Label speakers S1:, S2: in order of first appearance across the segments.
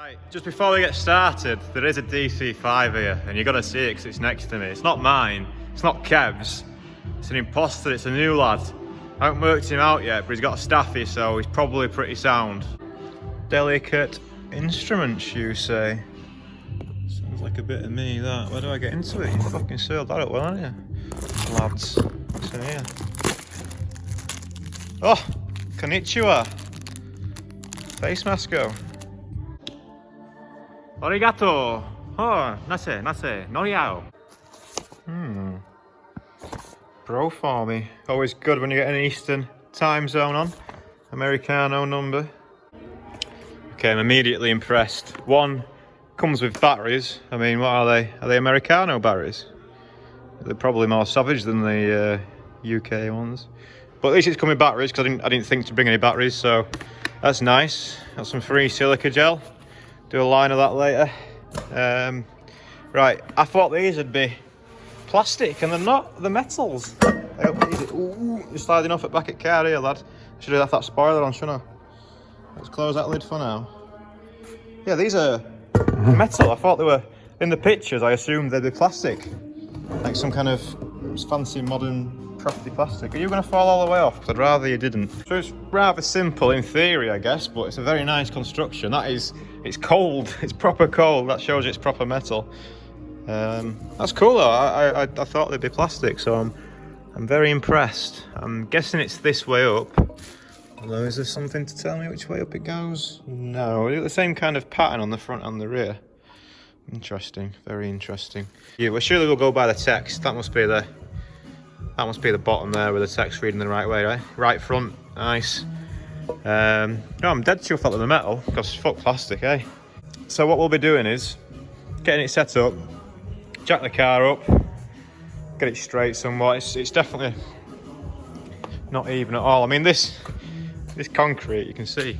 S1: Right, just before we get started, there is a DC5 here, and you've got to see it because it's next to me. It's not mine, it's not Kev's, it's an imposter, it's a new lad. I haven't worked him out yet, but he's got a staffy, so he's probably pretty sound. Delicate instruments, you say? Sounds like a bit of me, that. Where do I get into it? You fucking sealed that up well, haven't you? Lads, what's in here? Oh, konnichiwa. Face masko. Arigato. Oh, nase, noriao. Pro for me. Always good when you get an Eastern time zone on. Americano number. Okay, I'm immediately impressed. One comes with batteries. I mean, what are they? Are they Americano batteries? They're probably more savage than the UK ones. But at least it's come with batteries because I didn't think to bring any batteries, so that's nice. Got some free silica gel. Do a line of that later. Right, I thought these would be plastic and they're not, they're metals. I hope these are, ooh, you're sliding off at back at car here, lad. Should have left that spoiler on, shouldn't I? Let's close that lid for now. Yeah, these are metal. I thought they were, in the pictures, I assumed they'd be plastic. Like some kind of fancy modern crafty plastic. Are you going to fall all the way off? Because I'd rather you didn't. So it's rather simple in theory, I guess, but it's a very nice construction. That is, it's cold. It's proper cold. That shows it's proper metal. That's cool though. I thought they'd be plastic, so I'm very impressed. I'm guessing it's this way up. Although, is there something to tell me which way up it goes? No, it's the same kind of pattern on the front and the rear. Interesting, very interesting. Yeah, well, surely we'll go by the text. That must be the bottom there with the text reading the right way, right? Right front, nice. No, I'm dead chuffed out of the metal because fuck plastic, eh? So what we'll be doing is getting it set up, jack the car up, get it straight somewhat. It's definitely not even at all. I mean, this concrete, you can see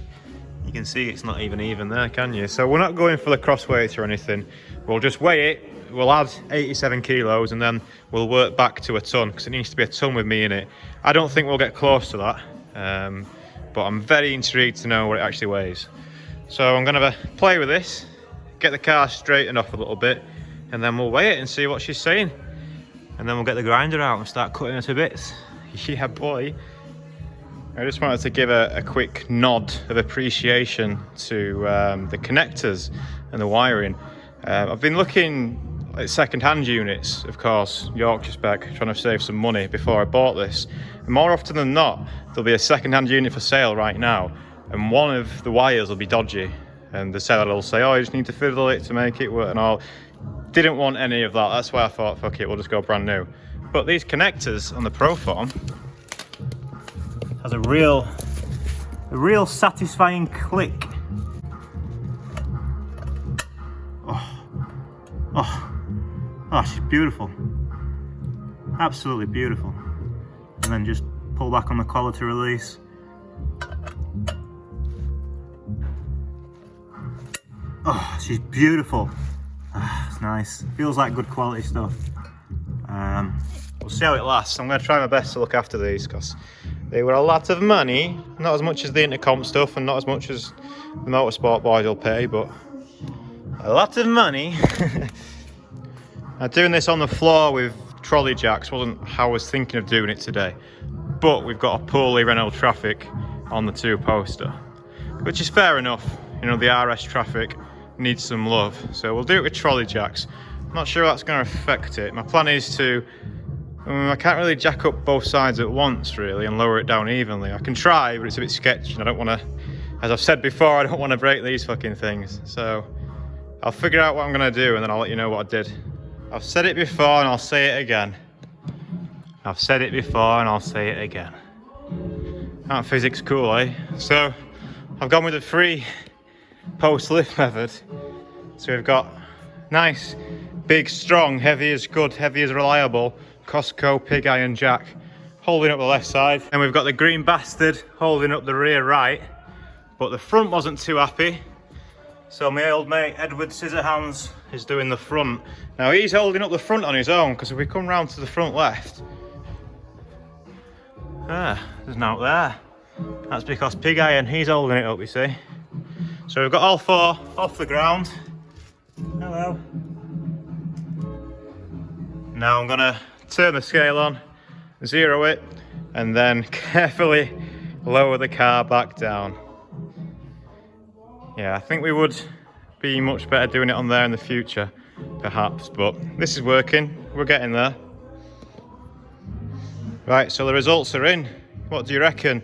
S1: it's not even there, can you? So we're not going for the cross weight or anything. We'll just weigh it. We'll add 87 kilos and then we'll work back to a ton because it needs to be a ton with me in it. I don't think we'll get close to that, but I'm very intrigued to know what it actually weighs. So I'm going to play with this, get the car straightened off a little bit, and then we'll weigh it and see what she's saying. And then we'll get the grinder out and start cutting it to bits. Yeah, boy. I just wanted to give a quick nod of appreciation to the connectors and the wiring. I've been looking at second-hand units, of course, Yorkshire spec, trying to save some money before I bought this. And more often than not, there'll be a second-hand unit for sale right now, and one of the wires will be dodgy, and the seller will say, oh, you just need to fiddle it to make it work and all. Didn't want any of that, that's why I thought, fuck it, we'll just go brand new. But these connectors on the Proform has a real satisfying click. Oh, she's beautiful. Absolutely beautiful. And then just pull back on the collar to release. Oh, she's beautiful. It's nice. Feels like good quality stuff. We'll see how it lasts. I'm going to try my best to look after these because they were a lot of money. Not as much as the intercom stuff and not as much as the motorsport boys will pay, but a lot of money. Now, doing this on the floor with trolley jacks wasn't how I was thinking of doing it today, but we've got a poorly Renault Traffic on the two-poster, which is fair enough. You know, the RS Traffic needs some love, so we'll do it with trolley jacks. I'm not sure that's going to affect it. My plan is to, I can't really jack up both sides at once really and lower it down evenly. I can try, but it's a bit sketchy and I don't want to, as I've said before, I don't want to break these fucking things. So I'll figure out what I'm going to do and then I'll let you know what I did. I've said it before and I'll say it again. I've said it before and I'll say it again. That physics cool, eh? So I've gone with the free post lift method. So we've got nice, big, strong, heavy as good, heavy as reliable Costco pig iron jack holding up the left side. And we've got the green bastard holding up the rear right. But the front wasn't too happy. So my old mate Edward Scissorhands is doing the front. Now he's holding up the front on his own because if we come round to the front left, there's no there. That's because pig iron, he's holding it up, you see. So we've got all 4 off the ground. Hello. Now I'm gonna turn the scale on, 0 it, and then carefully lower the car back down. Yeah, I think we would be much better doing it on there in the future, perhaps, but this is working. We're getting there. Right, so the results are in. What do you reckon?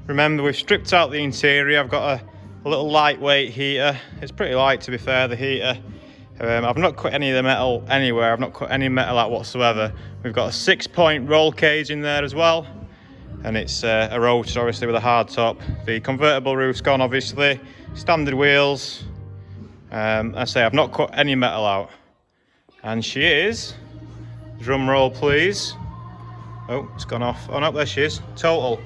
S1: Remember, we've stripped out the interior. I've got a little lightweight heater. It's pretty light, to be fair, the heater. I've not cut any of the metal anywhere. I've not cut any metal out whatsoever. We've got a 6-point roll cage in there as well. And it's a rotor, obviously, with a hard top. The convertible roof's gone, obviously. Standard wheels. I say I've not cut any metal out. And she is, drum roll please. Oh, it's gone off. Oh no, there she is. Total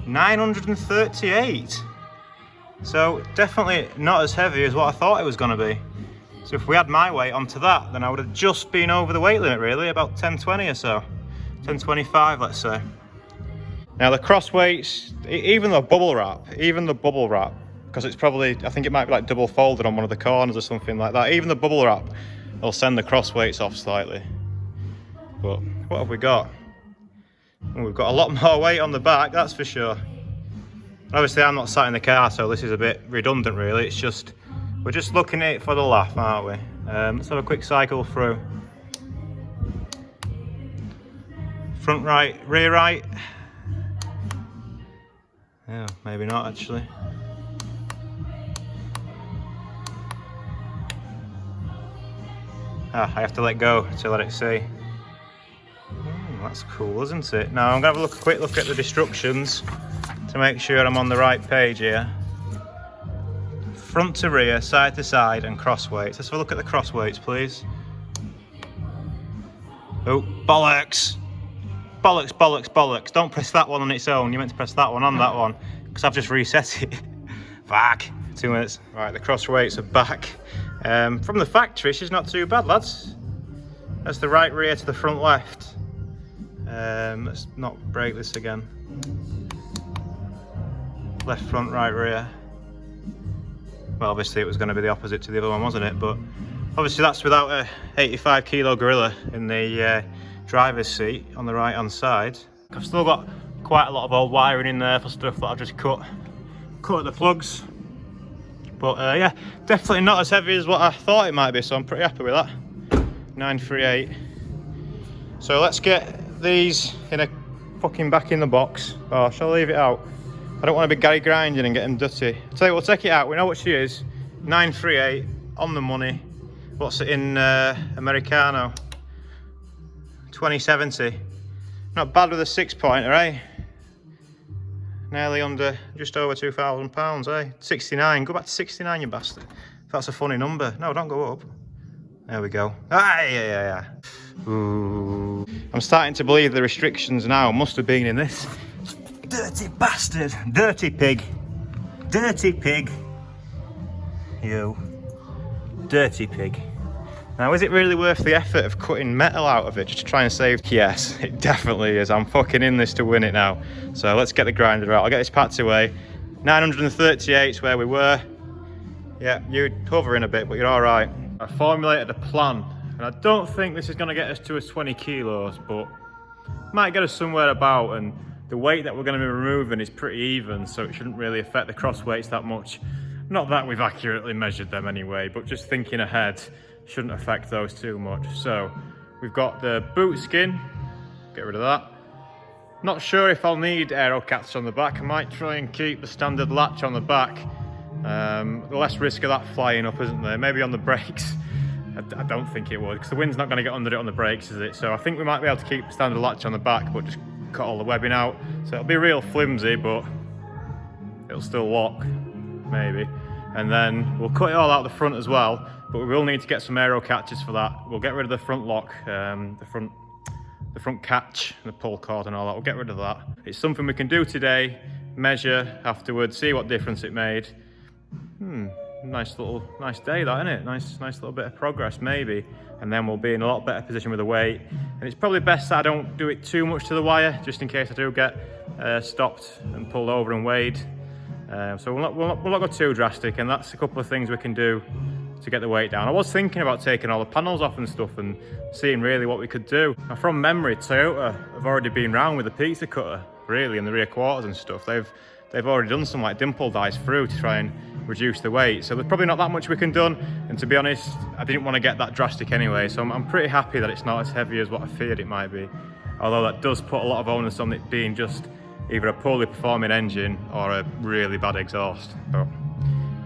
S1: 938. So definitely not as heavy as what I thought it was going to be. So if we add my weight onto that, then I would have just been over the weight limit really, about 1020 or so. 1025, let's say. Now the cross weights, even the bubble wrap, because it's probably, I think it might be like double folded on one of the corners or something like that. Even the bubble wrap will send the cross weights off slightly. But what have we got? Well, we've got a lot more weight on the back, that's for sure. Obviously I'm not sat in the car, so this is a bit redundant really. It's just, we're just looking at it for the laugh, aren't we? Let's have a quick cycle through. Front right, rear right. Yeah, maybe not actually. I have to let go to let it see. That's cool, isn't it? Now I'm going to have a quick look at the instructions to make sure I'm on the right page here. Front to rear, side to side, and cross weights. Let's have a look at the cross weights, please. Oh, bollocks! Bollocks, bollocks, bollocks. Don't press that one on its own. You meant to press that one on that one, because I've just reset it. Fuck. 2 minutes. Right, the cross weights are back. From the factory, she's not too bad, lads. That's the right rear to the front left. Let's not break this again. Left front, right rear. Well, obviously it was going to be the opposite to the other one, wasn't it? But obviously that's without a 85 kilo gorilla in the driver's seat on the right hand side. I've still got quite a lot of old wiring in there for stuff that I've just cut at the plugs. But yeah, definitely not as heavy as what I thought it might be, so I'm pretty happy with that. 938. So let's get these in a fucking back in the box. Oh, shall I leave it out? I don't want to be Gary grinding and get them dirty. I'll tell you what, we'll take it out. We know what she is. 938 on the money. What's it in Americano? 2070. Not bad with a 6-pointer, eh? Nearly under, just over £2,000, eh? 69. Go back to 69, you bastard. That's a funny number. No, don't go up. There we go. Ah, yeah. Ooh. I'm starting to believe the restrictions now must have been in this. Dirty bastard. Dirty pig. Dirty pig. You. Dirty pig. Now, is it really worth the effort of cutting metal out of it just to try and save? Yes, it definitely is. I'm fucking in this to win it now. So let's get the grinder out. I'll get this packed away. 938 is where we were. Yeah, you're hovering a bit, but you're all right. I formulated a plan, and I don't think this is going to get us to 20 kilos, but might get us somewhere about, and the weight that we're going to be removing is pretty even, so it shouldn't really affect the cross weights that much. Not that we've accurately measured them anyway, but just thinking ahead, shouldn't affect those too much. So we've got the boot skin, get rid of that. Not sure if I'll need AeroCatches on the back. I might try and keep the standard latch on the back. The less risk of that flying up, isn't there? Maybe on the brakes. I don't think it would, because the wind's not going to get under it on the brakes, is it? So I think we might be able to keep the standard latch on the back, but just cut all the webbing out. So it'll be real flimsy, but it'll still lock, maybe. And then we'll cut it all out the front as well, but we will need to get some AeroCatches for that. We'll get rid of the front lock, the front catch, and the pull cord and all that. We'll get rid of that. It's something we can do today, measure afterwards, see what difference it made. Nice day that, isn't it? Nice little bit of progress maybe, and then we'll be in a lot better position with the weight. And it's probably best that I don't do it too much to the wire, just in case I do get stopped and pulled over and weighed. So we'll not go too drastic, and that's a couple of things we can do to get the weight down. I was thinking about taking all the panels off and stuff and seeing really what we could do. Now, from memory, Toyota have already been round with the pizza cutter, really, in the rear quarters and stuff. They've already done some like dimple dice through to try and reduce the weight. So there's probably not that much we can do. And to be honest, I didn't want to get that drastic anyway. So I'm pretty happy that it's not as heavy as what I feared it might be. Although that does put a lot of onus on it being just either a poorly performing engine or a really bad exhaust. But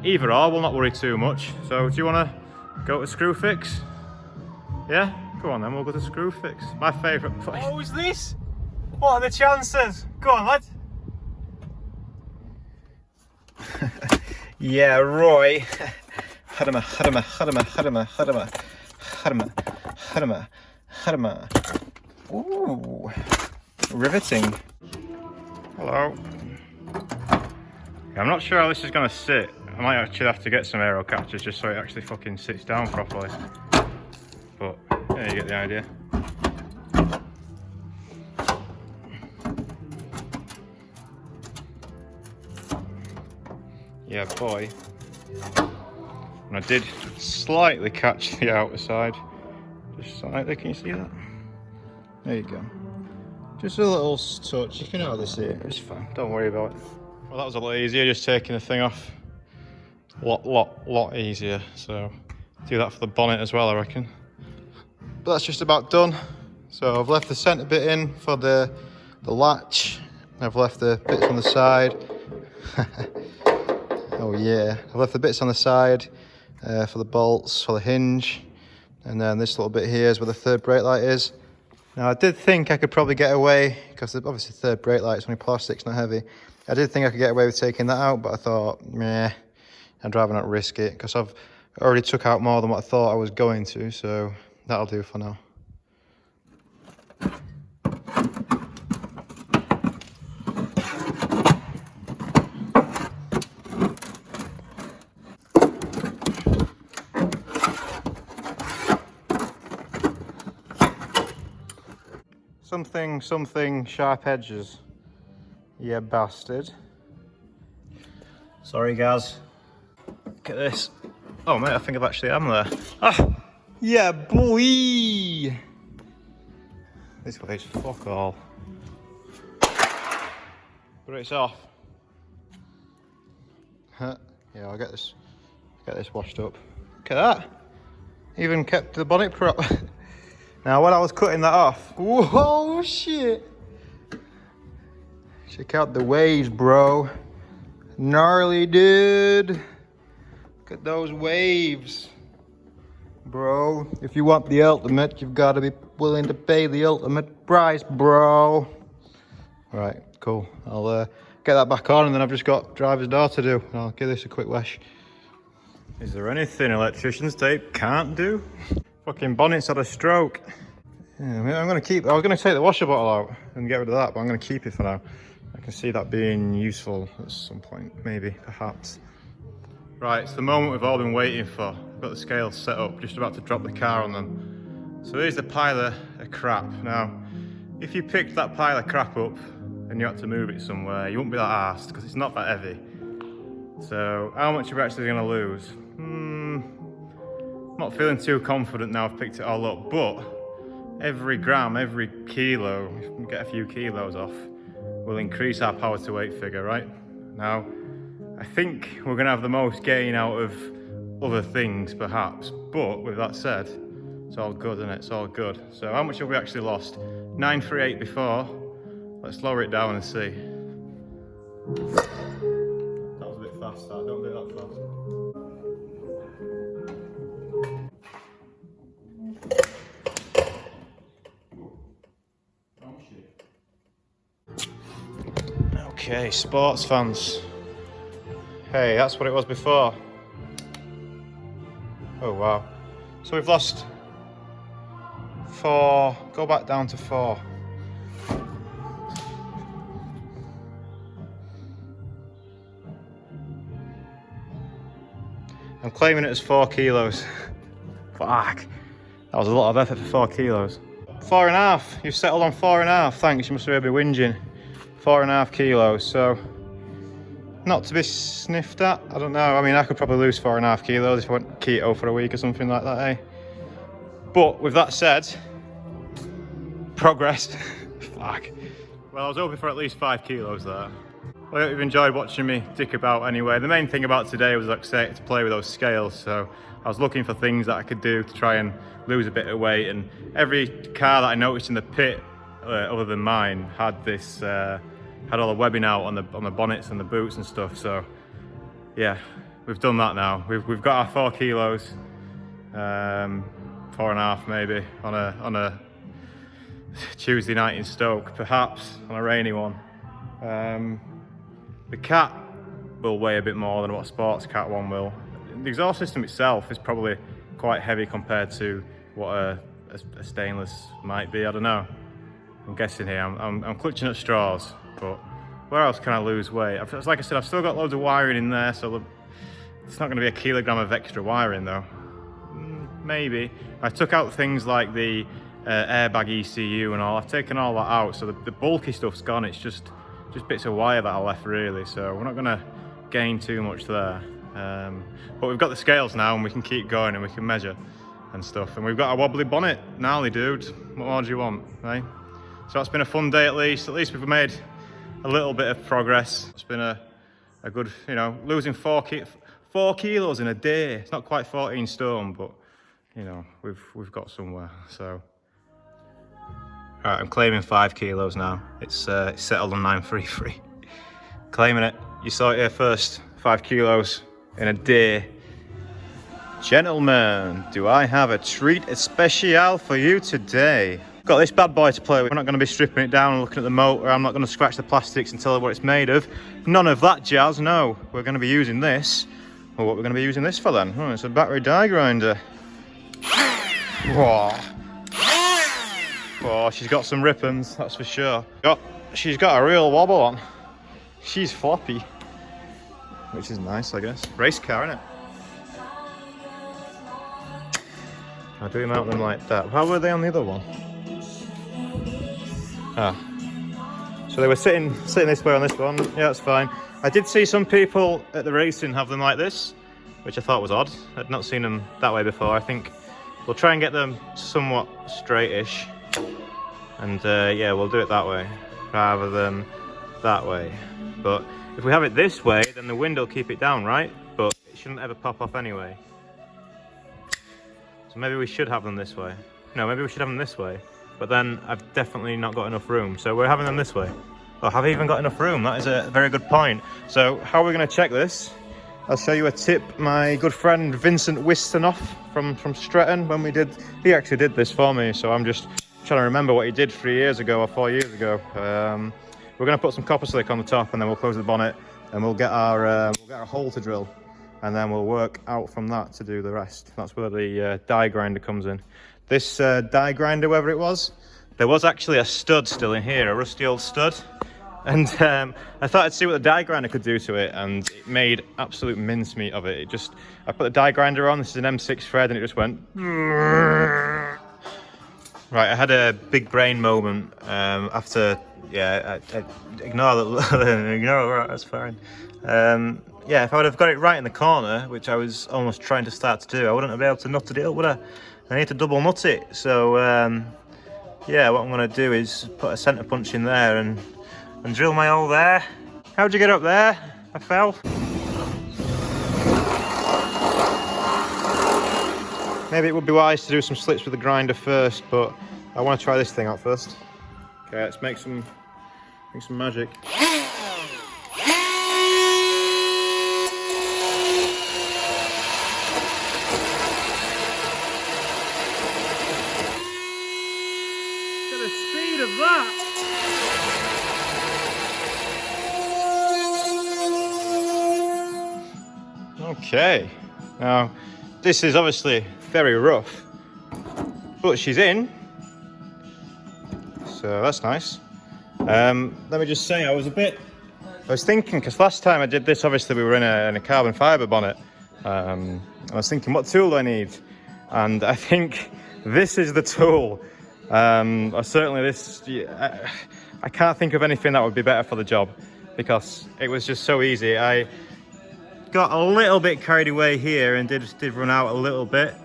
S1: either or, we'll not worry too much. So do you want to go to screw fix? Yeah? Go on then, we'll go to screw fix. My favourite place. What was this? What are the chances? Go on, lad. Yeah, Roy. Hadama. Ooh, riveting. Hello. Yeah, I'm not sure how this is going to sit. I might actually have to get some AeroCatches just so it actually fucking sits down properly. But yeah, you get the idea. Yeah, boy. And I did slightly catch the outer side. Just slightly, can you see that? There you go. Just a little touch, you can hardly see it, it's fine, don't worry about it. Well, that was a lot easier, just taking the thing off. Lot easier, so do that for the bonnet as well, I reckon. But that's just about done. So I've left the centre bit in for the latch. I've left the bits on the side. Oh yeah, I've left the bits on the side for the bolts, for the hinge. And then this little bit here is where the third brake light is. Now I did think I could probably get away, because obviously the third brake light is only plastic, it's not heavy. I did think I could get away with taking that out, but I thought, meh, I'd rather not risk it, because I've already took out more than what I thought I was going to, so that'll do for now. Something sharp edges. Yeah, bastard. Sorry, guys. Look at this. Oh, mate, I think I've actually am there. Ah! Yeah, boy! This way's fuck all. But it's off. Huh. Yeah, I'll get this washed up. Look at that. Even kept the bonnet prop. Now, when I was cutting that off, whoa, shit. Check out the waves, bro. Gnarly, dude. Look at those waves. Bro, if you want the ultimate, you've got to be willing to pay the ultimate price, bro. Right, cool. I'll get that back on, and then I've just got driver's door to do. I'll give this a quick wash. Is there anything electrician's tape can't do? Fucking bonnet's had a stroke. Yeah, I was gonna take the washer bottle out and get rid of that, but I'm gonna keep it for now. I can see that being useful at some point, maybe, perhaps. Right, it's the moment we've all been waiting for. I've got the scales set up, just about to drop the car on them. So here's the pile of crap. Now, if you picked that pile of crap up and you had to move it somewhere, you wouldn't be that arsed, because it's not that heavy. So, how much are we actually gonna lose? Not feeling too confident now I've picked it all up, but every gram, every kilo, if we get a few kilos off, will increase our power to weight figure, right? Now, I think we're gonna have the most gain out of other things, perhaps, but with that said, it's all good, isn't it? It's all good. So how much have we actually lost? 938 before. Let's lower it down and see. That was a bit fast, that. Don't do that fast. Okay, sports fans. Hey, that's what it was before. Oh wow. So we've lost 4, go back down to 4. I'm claiming it as 4 kilos. Fuck. That was a lot of effort for 4 kilos. 4.5, you've settled on 4.5, thanks, you must have heard me whinging. 4.5 kilos, so not to be sniffed at. I don't know. I mean, I could probably lose 4.5 kilos if I went keto for a week or something like that, eh? But with that said, progress. Fuck. Well, I was hoping for at least 5 kilos there. Well, I hope you've enjoyed watching me dick about anyway. The main thing about today was, like I say, to play with those scales. So I was looking for things that I could do to try and lose a bit of weight. And every car that I noticed in the pit, other than mine, had this, had all the webbing out on the bonnets and the boots and stuff. So yeah, we've done that now. We've got our 4 kilos, 4.5 maybe on a Tuesday night in Stoke, perhaps on a rainy one. The cat will weigh a bit more than what a sports cat one will. The exhaust system itself is probably quite heavy compared to what a stainless might be. I don't know. I'm guessing here. I'm clutching at straws, but where else can I lose weight? Like I said, I've still got loads of wiring in there, so it's not going to be a kilogram of extra wiring though. Maybe. I took out things like the airbag ECU and all. I've taken all that out, so the bulky stuff's gone. It's just bits of wire that I left really, so we're not going to gain too much there. But we've got the scales now and we can keep going and we can measure and stuff. And we've got a wobbly bonnet. Gnarly, dude. What more do you want, eh? So it's been a fun day at least. At least we've made a little bit of progress. It's been a good, you know, losing 4 kilos in a day. It's not quite 14 stone, but you know, we've got somewhere, so. All right, I'm claiming 5 kilos now. It's settled on 933. Claiming it. You saw it here first. 5 kilos in a day. Gentlemen, do I have a treat especial for you today? Got this bad boy to play with. We're not going to be stripping it down and looking at the motor. I'm not going to scratch the plastics and tell you what it's made of. None of that jazz, no. We're going to be using this. Well, what we're going to be using this for then? Oh, it's a battery die grinder. Whoa. Oh, she's got some rippings, that's for sure. She's got a real wobble on. She's floppy, which is nice, I guess. Race car, innit? How do we mount them like that? How were they on the other one? Ah. So they were sitting this way on this one. Yeah, that's fine. I did see some people at the racing have them like this, which I thought was odd. I'd not seen them that way before. I think we'll try and get them somewhat straightish. And yeah, we'll do it that way rather than that way. But if we have it this way, then the wind will keep it down, right? But it shouldn't ever pop off anyway. So maybe we should have them this way. No, maybe we should have them this way. But then I've definitely not got enough room. So we're having them this way. Oh, have I even got enough room? That is a very good point. So how are we going to check this? I'll show you a tip my good friend Vincent Wistonoff from Stretton, when he actually did this for me. So I'm just trying to remember what he did 3 years ago or 4 years ago. We're going to put some copper slick on the top, and then we'll close the bonnet, and we'll get our hole to drill, and then we'll work out from that to do the rest. That's where the die grinder comes in. This die grinder, whatever it was, there was actually a stud still in here, a rusty old stud, and I thought I'd see what the die grinder could do to it, and it made absolute mincemeat of it. I put the die grinder on. This is an M6 thread, and it just went. Right, I had a big brain moment after, yeah, I ignore that, ignore that, that's fine. Yeah, if I would have got it right in the corner, which I was almost trying to start to do, I wouldn't have been able to nut it up, would I? I need to double nut it, so yeah, what I'm going to do is put a centre punch in there and drill my hole there. How'd you get up there? I fell. Maybe it would be wise to do some slits with the grinder first, but I want to try this thing out first. Okay, let's make some magic. Look at the speed of that! Okay, now this is obviously very rough, but she's in, so that's nice. Let me just say, I was thinking, because last time I did this, obviously we were in a carbon fibre bonnet. I was thinking, what tool do I need? And I think this is the tool. Or certainly this, I can't think of anything that would be better for the job, because it was just so easy. I got a little bit carried away here and did run out a little bit.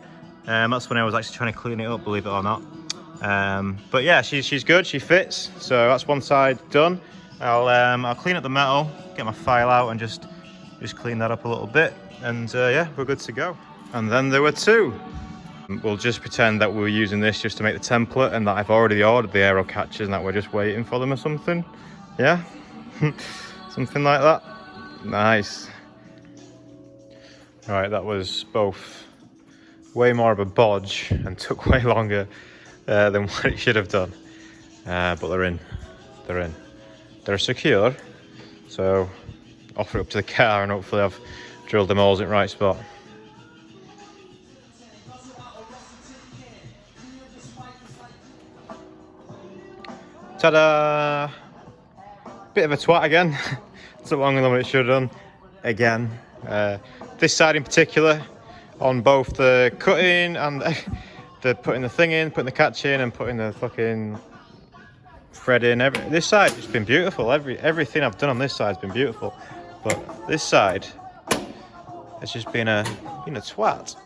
S1: That's when I was actually trying to clean it up, believe it or not. But yeah, she's good, she fits. So that's one side done. I'll clean up the metal, get my file out and just clean that up a little bit. And yeah, we're good to go. And then there were two. We'll just pretend that we were using this just to make the template and that I've already ordered the AeroCatches and that we're just waiting for them or something. Yeah, something like that. Nice. All right, that was both way more of a bodge and took way longer than what it should have done. But they're in. They're secure. So offer it up to the car and hopefully I've drilled them holes in the right spot. Ta-da! Bit of a twat again. Took longer than what it should have done. Again. This side in particular, on both the cutting and the putting the thing in, putting the catch in and putting the fucking thread in. This side has been beautiful. Everything I've done on this side has been beautiful. But this side has just been a twat.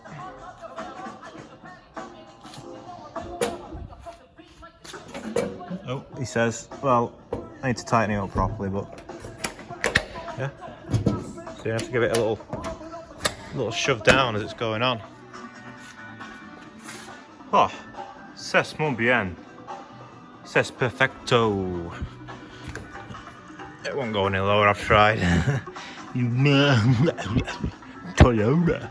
S1: Oh, he says, well, I need to tighten it up properly, but yeah. So you have to give it a little shove down as it's going on. Oh, c'est muy bien. C'est perfecto. It won't go any lower, I've tried. Toyota.